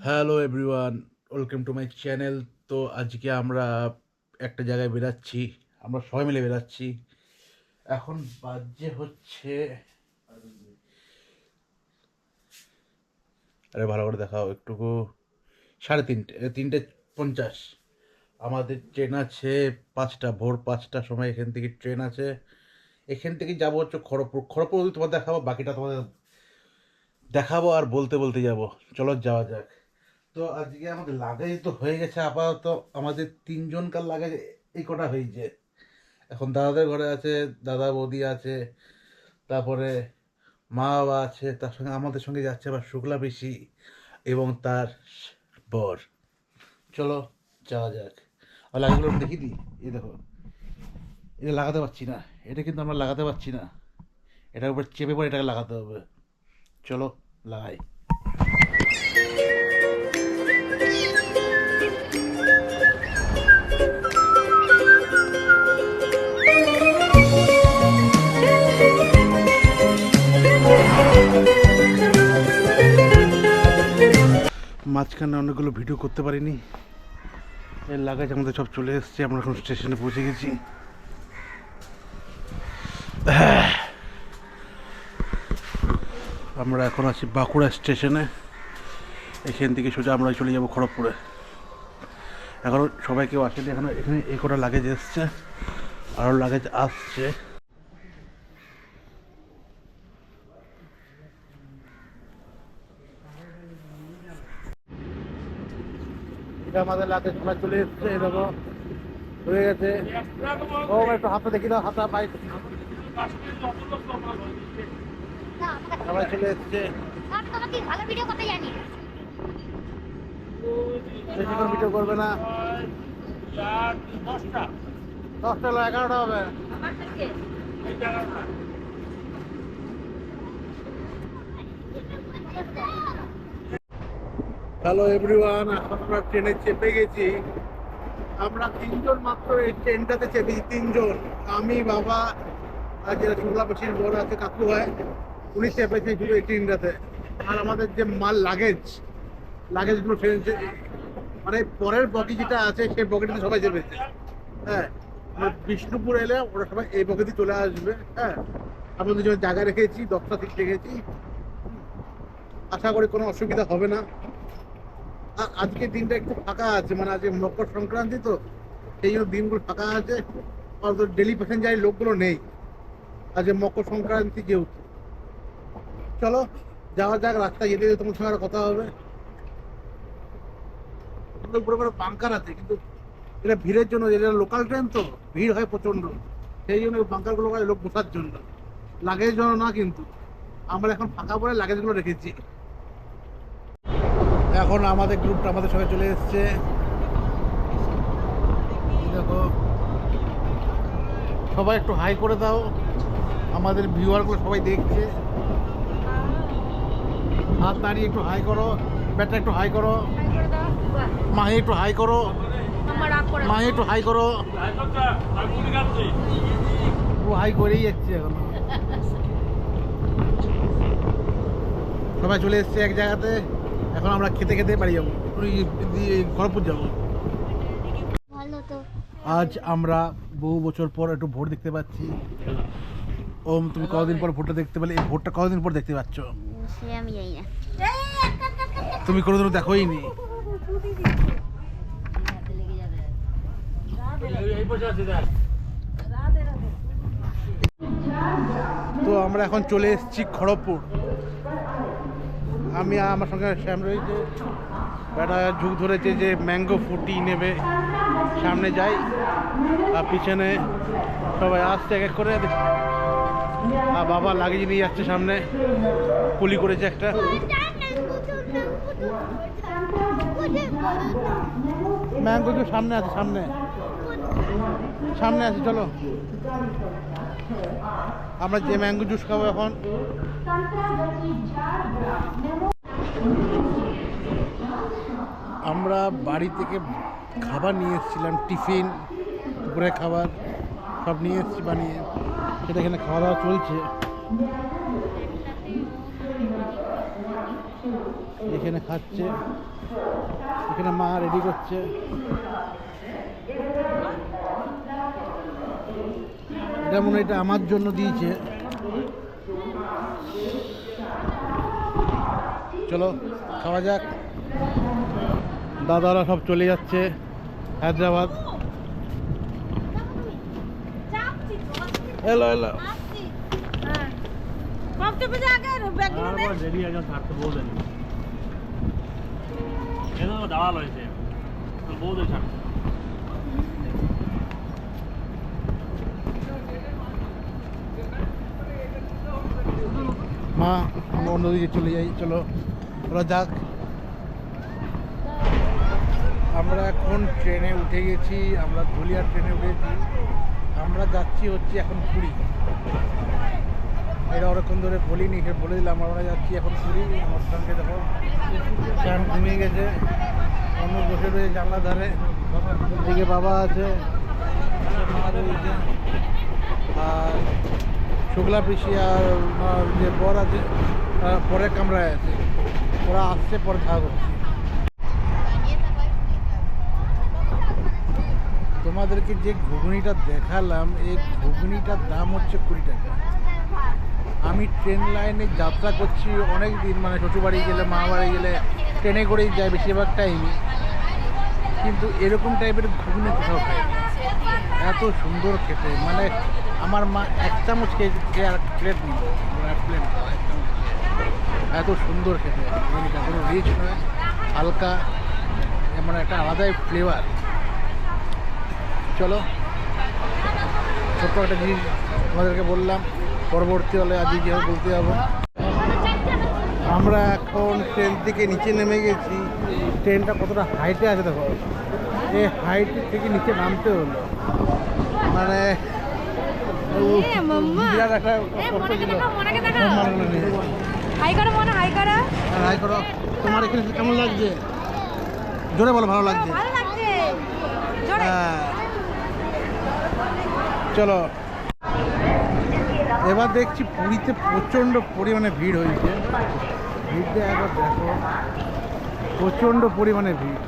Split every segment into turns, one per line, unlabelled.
Hello everyone, welcome to my channel. তো আজকে আমরা একটা জায়গায় বেরাচ্ছি, আমরা সবাই মিলে বেরাচ্ছি। এখন বাজে হচ্ছে, আরে ভালো করে দেখাও একটুকু, 3:50। আমাদের ট্রেন আছে 5টা, ভোর 5টার সময় এখান থেকে ট্রেন আছে। এখান থেকে যাবো হচ্ছে খড়গপুর। খড়গপুর তোমার দেখাবো, বাকিটা তোমাদের দেখাবো আর বলতে বলতে যাব। চলো যাওয়া যাক। তো আজকে আমাদের লাগেজ তো হয়ে গেছে আপাতত, আমাদের তিনজনকার লাগেজ এই কটা হয়েছে। এখন দাদাদের ঘরে আছে, দাদা বৌদি আছে, তারপরে মা বাবা আছে, তার সঙ্গে আমাদের সঙ্গে যাচ্ছে আবার শুক্লা পিসি এবং তার বর। চলো যাওয়া যাক। আর লাগেজগুলো দেখিয়ে দিই। এই দেখো, এটা লাগাতে পারছি না, এটা কিন্তু আমরা লাগাতে পারছি না, এটার উপর চেপে পড়ে এটাকে লাগাতে হবে। চলো লাগাই। মাঝখানে অনেকগুলো ভিডিও করতে পারিনি। এর লাগেজ আমাদের সব চলে এসছে, আমরা এখন স্টেশনে পৌঁছে গেছি। আমরা এখন আছি বাঁকুড়া স্টেশনে। এখান থেকে সোজা আমরা চলে যাব খড়গপুরে। এখন সবাই কেউ আসেনি, এখন এখানে এই কটা লাগেজ এসছে, আরও লাগেজ আসছে। এটা আমাদের লাগেজ সবাই চলে এসছে, এরকম হয়ে গেছে। ও একটু হাতে দেখি দাও, হাতা পাই সবাই চলে এসছে। বেশিক্ষণ ভিডিও করবে না, 10টা হলো, 11টা হবে। হ্যালো এভরিওয়ান, এখন আমরা ট্রেনে চেপে গেছি। আমরা তিনজন মাত্র এই ট্রেনটাতে চেপেছি, তিনজন। আমি, বাবা আর যেটা শুক্লা পিসির বড় আছে, কাকু হয়, উনি চেপেছে শুধু এই ট্রেনটাতে। আর আমাদের যে মাল লাগেজগুলো ফেলছে, মানে পরের বগি যেটা আছে সেই বগিটাতে সবাই চেপেছে। হ্যাঁ, বিষ্ণুপুর এলে ওরা সবাই এই বগিতে চলে আসবে। হ্যাঁ, আমরা দুজন জায়গা রেখেছি, 10টা সিট রেখেছি। আশা করি কোনো অসুবিধা হবে না। আর আজকের দিনটা একটু ফাঁকা আছে, মানে আজকে মকর সংক্রান্তি, তো সেই জন্য দিনগুলো ফাঁকা আছে। অত ডেলি প্যাসেঞ্জারের লোকগুলো নেই আজকে মকর সংক্রান্তি যেহেতু। চলো যাওয়া যাক, রাস্তায় যেতে যেতে তোমার সঙ্গে আরো কথা হবে। উপরে করে বাঙ্কার আছে, কিন্তু এটা ভিড়ের জন্য, এটা লোকাল ট্রেন তো ভিড় হয় প্রচন্ড, সেই জন্য বাঙ্কারগুলো করে লোক বসার জন্য, লাগেজ জন্য না। কিন্তু আমরা এখন ফাঁকা পরে লাগেজগুলো রেখেছি। এখন আমাদের গ্রুপটা আমাদের সঙ্গে চলে এসছে, দেখো সবাই একটু হাই করে দাও, আমাদের ভিউয়ারগুলো সবাই দেখছে। হাত দাঁড়িয়ে একটু হাই করো, ব্যাটা একটু হাই করো, মাহি একটু হাই করো, মাহি একটু হাই করো। ও হাই করেই যাচ্ছে এখন। সবাই চলে এসছে এক জায়গাতে, এখন আমরা খেতে খেতে বাড়ি যাবো, খড়গপুর যাবো। আজ আমরা বহু বছর পর একটু ভোট দেখতে পাচ্ছি। ওম, তুমি কতদিন পর ভোটটা দেখতে পেলে? এই ভোটটা কতদিন পর দেখতে পাচ্ছ?
আমি জানি না,
তুমি কোনোদিনও দেখোই নি। তো আমরা এখন চলে এসেছি খড়গপুর। আমি আমার সঙ্গে শ্যাম রয়েছে, বেটা ঝুঁক ধরেছে যে ম্যাঙ্গো ফুটি নেবে। সামনে যাই আর পিছনে সবাই আসছে এক এক করে। আর বাবা লাগেজ নিয়ে যাচ্ছে, সামনে কুলি করেছে একটা। ম্যাঙ্গো জুস সামনে আছে, সামনে সামনে আছে। চলো আমরা যে ম্যাঙ্গো জুস খাবো এখন। আমরা বাড়ি থেকে খাবার নিয়ে এসেছিলাম, টিফিন, দুপুরের খাবার সব নিয়ে এসেছি বানিয়ে, সেটা এখানে খাওয়া দাওয়া চলছে। এখানে খাচ্ছে, এখানে মা রেডি করছে। এটা মনে হয় এটা আমার জন্য দিয়েছে। চলো খাওয়া যাক। দাদারা সব চলে যাচ্ছে হায়দ্রাবাদ। हेलो हेलो
कब तो बजा के बैग में
रेडी आ जाओ छाड़ते बोल देने ये तो दवा लो इसे तो बोल दे छाड़ते
माँ हम অন্যদিকে চলে যাই। চলো ওরা যাক। আমরা এখন ট্রেনে উঠে গেছি, আমরা ধুলিয়ার ট্রেনে উঠেছি। আমরা যাচ্ছি হচ্ছে এখন পুরী। এটা অনেকক্ষণ ধরে বলিনি, বলে দিলাম আমরা যাচ্ছি এখন পুরী। আমার সঙ্গে দেখো শ্যাম ঘুমিয়ে গেছে, অন্য বসে রয়েছে জানলার ধারে। এদিকে বাবা আছে, মা রয়েছে, আর শুক্লা পিসি আর যে বর আছে তারা পরের কামরায় আছে। ওরা আসছে, পরে দেখা করছে। তোমাদেরকে যে ঘুগনিটা দেখালাম, এই ঘুগনিটার দাম হচ্ছে 20 টাকা। আমি ট্রেন লাইনে যাত্রা করছি অনেক দিন, মানে শ্বশুরবাড়ি গেলে মা বাড়ি গেলে ট্রেনে করেই যাই বেশিরভাগ টাইমই, কিন্তু এরকম টাইপের ঘুগনি কোথাও খাই না। এত সুন্দর খেতে, মানে আমার মা এক চামচ খেয়ে আর প্লেট নিল, প্লেট এত সুন্দর খেতে ঘুগনিটা। কোনো রিচ নয়, হালকা, মানে একটা আলাদাই ফ্লেভার। চলো ছোট্ট একটা জিনিস আমাদেরকে বললাম, পরবর্তীকালে আজকে কীভাবে বলতে যাবো। আমরা এখন ট্রেন থেকে নিচে নেমে গেছি। ট্রেনটা কতটা হাইটে আছে দেখো, এই হাইট থেকে নিচে নামতে হলো, মানে বিরাট একটা কষ্ট ছিল।
হাই করো মনে, হাই করো,
হাই করো। তোমার এখানে কেমন লাগছে? জোরে বলো, ভালো লাগছে?
ভালো লাগছে, জোরে।
হ্যাঁ চলো এবার দেখছি পুরীতে প্রচণ্ড পরিমাণে ভিড় হয়েছে। ভিড়টা একবার দেখো, প্রচণ্ড পরিমাণে ভিড়।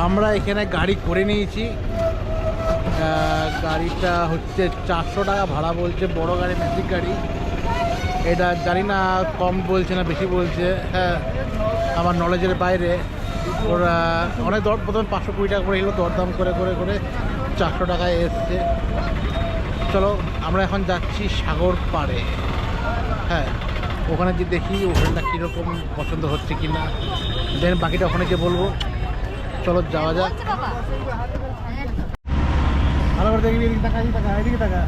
আমরা এখানে গাড়ি করে নিয়েছি। গাড়িটা হচ্ছে 400 টাকা ভাড়া বলছে, বড় গাড়ি, ম্যাজিক গাড়ি। এটা জানি না কম বলছে না বেশি বলছে, হ্যাঁ আমার নলেজের বাইরে। ওরা অনেক দর, প্রথমে 520 টাকা করে এলো, দরদাম করে করে করে 400 টাকায় এসছে। চলো আমরা এখন যাচ্ছি সাগর পাড়ে। হ্যাঁ ওখানে যে দেখি ওখানটা কীরকম পছন্দ হচ্ছে কি না, দেন বাকিটা ওখানে গিয়ে বলবো। চলো যাওয়া যাক। ভালো করে দেখবি, এদিকে টাকা, এদিকে টাকা, এদিকে টাকা।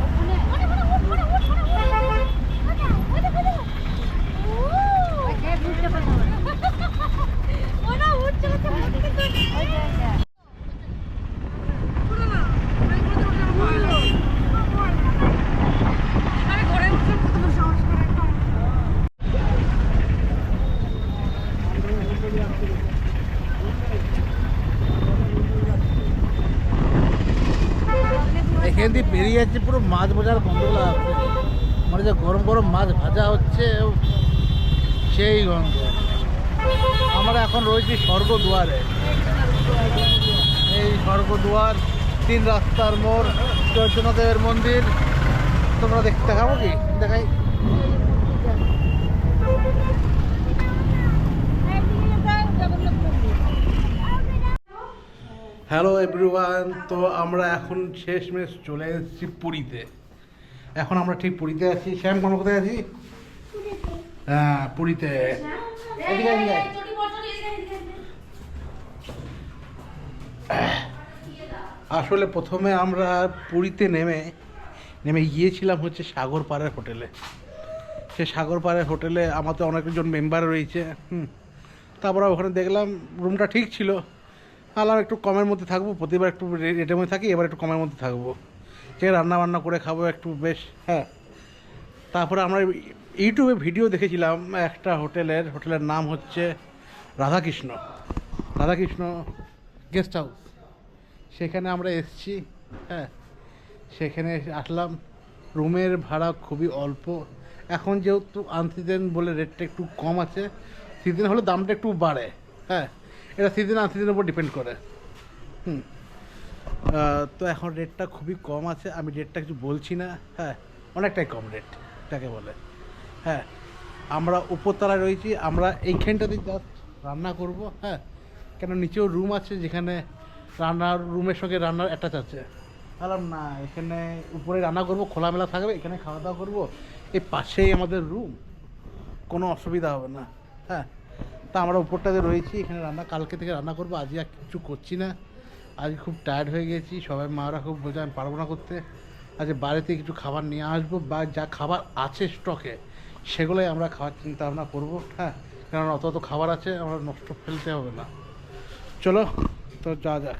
এখান দিয়ে বেরিয়ে যাচ্ছে, পুরো মাছ ভাজার গন্ধগুলো আসছে, মানে যে গরম গরম মাছ ভাজা হচ্ছে সেই গন্ধ। আমরা এখন রয়েছি স্বর্গদুয়ারে। এই স্বর্গদুয়ার, 3 রাস্তার মোড়, চৈতন্যদেবের মন্দির। তোমরা দেখতে দেখাবো কি? দেখাই। হ্যালো এভরিওয়ান, তো আমরা এখন শেষমেশ চলে এসেছি পুরীতে। এখন আমরা ঠিক পুরীতে আছি। শ্যাম কোন কোথায় আছি? হ্যাঁ পুরীতে। এদিকে এদিকে। আসলে প্রথমে আমরা পুরীতে নেমে গিয়েছিলাম হচ্ছে সাগর পাড়ের হোটেলে। সে সাগর পাড়ের হোটেলে আমাদের অনেকজন মেম্বার রয়েছে। তারপরে ওখানে দেখলাম রুমটা ঠিক ছিল। আলাম একটু কমের মধ্যে থাকবো, প্রতিবার একটু রেটের মধ্যে থাকি, এবার একটু কমের মধ্যে থাকবো, সে রান্না বান্না করে খাবো একটু বেশ। হ্যাঁ তারপরে আমরা ইউটিউবে ভিডিও দেখেছিলাম একটা হোটেলের নাম হচ্ছে রাধাকৃষ্ণ গেস্ট হাউস, সেখানে আমরা এসেছি। হ্যাঁ, সেখানে আসলাম। রুমের ভাড়া খুবই অল্প। এখন যেহেতু আনসিজন বলে রেটটা একটু কম আছে, সিজন হলে দামটা একটু বাড়ে। হ্যাঁ, এটা সিজন আনসিজনের উপর ডিপেন্ড করে। তো এখন রেটটা খুবই কম আছে, আমি রেটটা কিছু বলছি না। হ্যাঁ, অনেকটাই কম রেট এটাকে বলে। হ্যাঁ, আমরা উপরতলায় রয়েছি, আমরা এইখানটাতে জাস্ট রান্না করব। হ্যাঁ, কেন নিচেও রুম আছে যেখানে রান্নার রুমের সঙ্গে রান্নার অ্যাটাচ আছে। বললাম না, এখানে উপরে রান্না করব, খোলামেলা থাকবে, এখানে খাওয়া দাওয়া করবো, এই পাশেই আমাদের রুম, কোনো অসুবিধা হবে না। হ্যাঁ, তা আমরা উপরটাতে রয়েছি, এখানে রান্না কালকে থেকে রান্না করবো, আজকে আর কিছু করছি না। আজ খুব টায়ার্ড হয়ে গেছি, সবাই মারা খুব বলছে আমি পারবো না করতে। আজ বাড়িতে কিছু খাবার নিয়ে আসবো, বা যা খাবার আছে স্টকে সেগুলোই আমরা খাওয়ার চিন্তা ভাবনা করবো। হ্যাঁ, কারণ অত খাবার আছে, আমরা নষ্ট ফেলতে হবে না। চলো তো যা যাক।